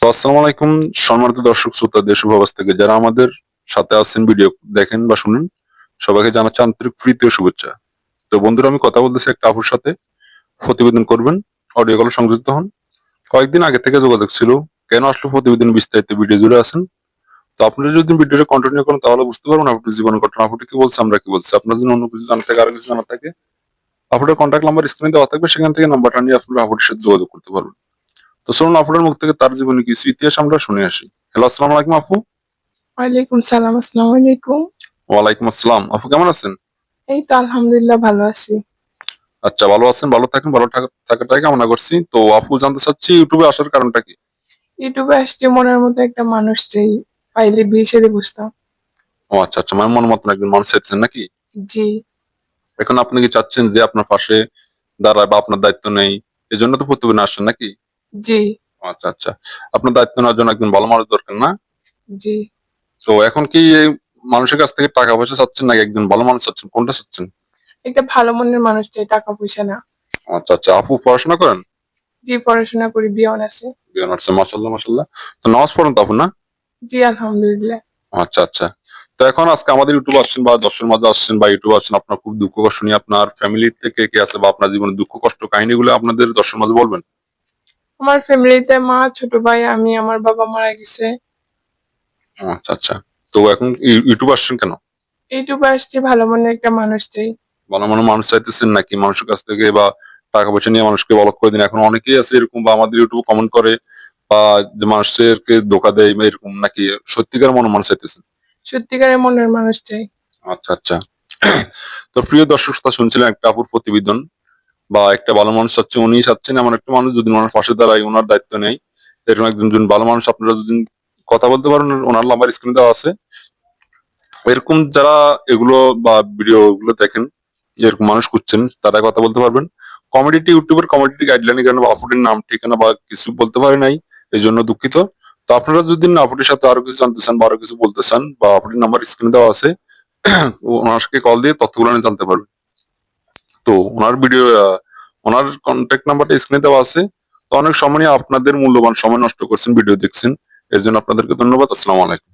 তো আসসালামু আলাইকুম সম্মানিত দর্শক শ্রোতা দেশ ও প্রবাস থেকে যারা আমাদের সাথে আছেন, ভিডিও দেখেন বা শুনেন, সবাইকে জানাচ্ছি আন্তরিক প্রীতি ও শুভেচ্ছা। তো বন্ধুরা, আমি কথা বলতেছি একটা আপুর সাথে, প্রতিবেদন করবেন, অডিও কলে সংযুক্ত হন। কয়েকদিন আগে থেকে যোগাযোগ ছিল, কেন আসলে প্রতিবেদন বিস্তারিত ভিডিও জুড়ে আছেন। তো আপনারা যদি ভিডিওটা কন্টিনিউ করেন তাহলে বুঝতে পারবেন আপনার জীবনের ঘটনা, আপুটি কি বলছে, আমরা কি বলছি। আপনার জন্য অন্য কিছু জানা থাকে, আরো কিছু জানা থাকে, আপনার কন্ট্যাক্ট নাম্বার স্ক্রিনে দেওয়া থাকবে, সেখান থেকে নাম্বারটা নিয়ে আপনারা আপুটির সাথে যোগাযোগ করতে পারবেন। তো চলুন আপনার মুখ থেকে তার জীবনে কিছু ইতিহাস আমরা শুনে আসি। হ্যালো, আসসালামু আলাইকুম আপু। ওয়ালাইকুম সালাম। আসসালামু আলাইকুম। ওয়ালাইকুম আসসালাম। আপু কেমন আছেন? এই তো আলহামদুলিল্লাহ ভালো আছি। আচ্ছা, ভালো আছেন, ভালো থাকেন, থাকাটাই কামনা করছি। তো আপু, জানতে চাচ্ছি ইউটিউবে আসার কারণটা কি? ইউটিউবে আসতে মনের মতো একটা মানুষ চাই, পাইলে বিয়ে শাদী বুঝতাম। ও আচ্ছা আচ্ছা, মানে মন মতন একজন মানুষ চাইছেন নাকি? জি। এখন আপনি কি চাচ্ছেন যে আপনার পাশে দাঁড়ায় বা আপনার দায়িত্ব নেই, এই জন্য তো প্রতিবেদনে আসছেন নাকি? জি। ও আচ্ছা আচ্ছা, আপনার দায়িত্ব নেওয়ার জন্য একজন ভালো মানুষ দরকার না? জি। তো এখন কি এই মানুষের কাছ থেকে টাকা পয়সা চাচ্ছেন নাকি একজন ভালো মানুষ চাচ্ছেন, কোনটা চাচ্ছেন? একটা ভালো মনের মানুষ চাই, টাকা পয়সা না। ও আচ্ছা আচ্ছা, আপু পড়াশোনা করেন? জি, পড়াশোনা করি, বিয়ে আছে। মাশাল্লাহ মাশাল্লাহ। তো নামাজ পড়েন তো আপু, না? জি আলহামদুলিল্লাহ। আচ্ছা আচ্ছা। তো এখন আজকে আমাদের ইউটিউব আসছেন বা দর্শকের মাঝে আসছেন বা ইউটিউব আসছেন, আপনার খুব দুঃখ কষ্ট নিয়ে আপনার ফ্যামিলি থেকে কে আছে বা আপনার জীবনের দুঃখ কষ্ট কাহিনীগুলো আপনাদের দর্শকের মাঝে বলবেন। আমার ফ্যামিলিতে মা, ছোট ভাই, আমি, আমার বাবা মারা গেছে। আচ্ছা আচ্ছা। তো এখন ইউটিউব আসছেন কেন? ইউটিউবে আসতে ভালো মনের একটা মানুষ চাই। ভালো মনে মানুষ চাইতেছেন নাকি মানুষের কাছ থেকে বা টাকা পয়সা নিয়ে মানুষকে বলক করে দিন? এখন অনেকেই আছে এরকম, বা আমাদের ইউটিউবে কমেন্ট করে বা যে মানুষকে ধোকা দেয় বা এরকম, নাকি সত্যিকার মনে মানুষ চাইতেছেন? সত্যিকারের মনের মানুষ চাই। আচ্ছা আচ্ছা। তো প্রিয় দর্শক শ্রোতা, শুনছিলেন একটা আপুর প্রতিবেদন, বা একটা ভালো মানুষ চাচ্ছে, উনি চাচ্ছেন এমন একটা মানুষ যদি ওনার পাশে দাঁড়ায়, ওনার দায়িত্ব নেয়, এরকম একজন যদি ভালো মানুষ। আপনারা যদি কথা বলতে পারেন, ওনার নাম্বার স্ক্রিনে দেওয়া আছে। এরকম যারা এগুলো বা ভিডিও গুলো দেখেন, এরকম মানুষ খুঁজছেন, তারা কথা বলতে পারবেন। কমিউনিটি ইউটিউবের কমিউনিটি গাইডলাইনের কারণে আপুটির নাম ঠিকানা বা কিছু বলতে পারে নাই, এই জন্য দুঃখিত। তো আপনারা যদি আপুটির সাথে আরো কিছু জানতে চান বা আরো কিছু বলতে চান, বা আপুটির নাম্বার স্ক্রিনে দেওয়া আছে, ওনাকে কল দিয়ে তথ্যগুলো নিয়ে জানতে পারবেন। তো ওনার কন্ট্যাক্ট নাম্বারটা স্ক্রিনে দেওয়া আছে। তো অনেক সময় আপনাদের মূল্যবান সময় নষ্ট করছেন, ভিডিও দেখছেন, এর জন্য আপনাদেরকে ধন্যবাদ। আসসালামু আলাইকুম।